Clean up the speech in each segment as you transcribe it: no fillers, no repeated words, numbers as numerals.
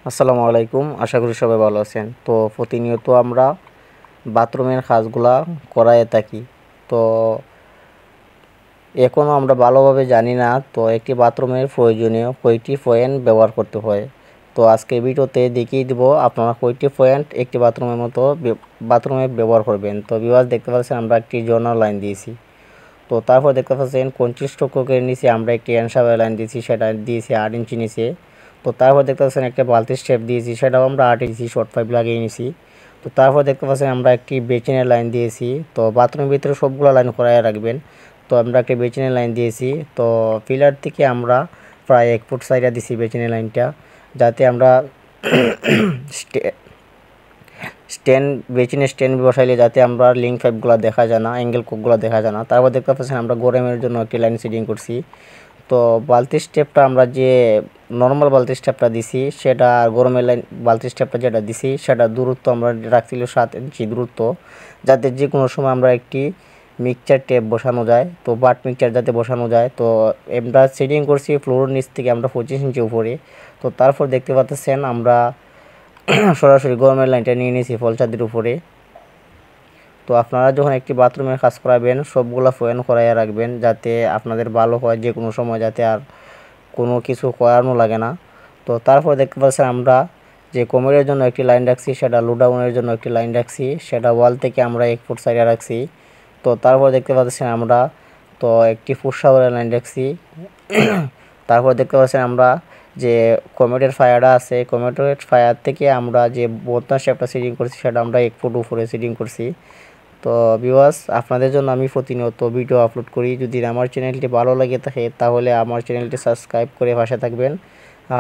আসসালামু আলাইকুম, আশা করি সবাই ভালো আছেন। তো প্রতিনিয়ত আমরা বাথরুমের কাজগুলা করায় থাকি। তো এখনও আমরা ভালোভাবে জানি না তো একটি বাথরুমের প্রয়োজনীয় কয়টি পয়েন্ট ব্যবহার করতে হয়। তো আজকে ভিডিওতে দেখিয়ে দিব আপনারা কয়টি পয়েন্ট একটি বাথরুমের মতো বাথরুমে ব্যবহার করবেন। তো ভিউয়ার্স, দেখতে পাচ্ছেন আমরা একটি জর্নাল লাইন দিয়েছি। তো তারপর দেখতে পাচ্ছেন 25 টকের নিচে আমরা একটি অ্যানসার লাইন দিয়েছি, সেটা দিয়েছি 8 ইঞ্চি নিচে। তো তারপর দেখতে পাচ্ছেন একটা বালতির স্টেপ দিয়েছি, সেটাও আমরা 8 ইঞ্চি শর্ট পাইপ লাগিয়ে নিয়েছি। তো তারপর দেখতে পাচ্ছেন আমরা একটি বেচিনের লাইন দিয়েছি। তো বাথরুমের ভিতরে সবগুলো লাইন করাই রাখবেন। তো আমরা একটা বেচিনের লাইন দিয়েছি। তো পিলার থেকে আমরা প্রায় 1 ফুট সাইডে দিয়েছি বেচিনের লাইনটা, যাতে আমরা বেচিনের স্ট্যান্ড বসাইলে যাতে আমরা লিঙ্ক পাইপগুলো দেখা যায় না, অ্যাঙ্গেল কোকগুলো দেখা যায় না। তারপর দেখতে পাচ্ছেন আমরা গরমের জন্য একটি লাইন সেটিং করছি। তো বালতির স্টেপটা আমরা যে নর্মাল বালতির স্টেপটা দিছি, সেটা গরমের লাইন বালতির স্টেপটা যেটা দিছি সেটা দূরত্ব আমরা রাখছিল 7 ইঞ্চি দূরত্ব, যাতে যে কোনো সময় আমরা একটি মিক্সচার টেপ বসানো যায়। তো বাট মিক্সচার যাতে বসানো যায়, তো আমরা সেটিং করছি ফ্লোরের নিচ থেকে আমরা 25 ইঞ্চি উপরে। তো তারপর দেখতে পাচ্ছেন আমরা সরাসরি গরমের লাইনটা নিয়ে নিয়েছি ফলচাঁদের উপরে। তো আপনারা যখন একটি বাথরুমের কাজ করাবেন সবগুলো পয়েন্ট করাইয়া রাখবেন, যাতে আপনাদের ভালো হয়, যে কোনো সময় যাতে আর কোনো কিছু করানো লাগে না। তো তারপর দেখতে পাচ্ছেন আমরা যে কোমরের জন্য একটি লাইন রাখছি, সেটা লোডাউনের জন্য একটি লাইন রাখছি, সেটা ওয়াল থেকে আমরা 1 ফুট সাইডে রাখছি। তো তারপর দেখতে পাচ্ছেন আমরা তো একটি ফুট শাওয়ারের লাইন রাখছি। তারপর দেখতে পাচ্ছেন আমরা যে কমেটের ফায়ারটা আছে, কমেটের ফায়ার থেকে আমরা যে বোতাম শেপটা সেটিং করছি, সেটা আমরা 1 ফুট উপরে সেটিং করছি। তো ভিউয়ার্স, আপনাদের জন্য আমি প্রতিনিয়ত ভিডিও আপলোড করি। যদি আমার চ্যানেলটি ভালো লাগে থাকে তাহলে আমার চ্যানেলটি সাবস্ক্রাইব করে পাশে থাকবেন।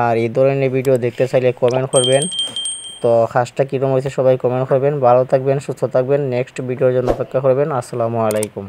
আর এই ধরনের ভিডিও দেখতে চাইলে কমেন্ট করবেন। তো কাজটা কীরকম হয়েছে সবাই কমেন্ট করবেন। ভালো থাকবেন, সুস্থ থাকবেন। নেক্সট ভিডিওর জন্য অপেক্ষা করবেন। আসসালামু আলাইকুম।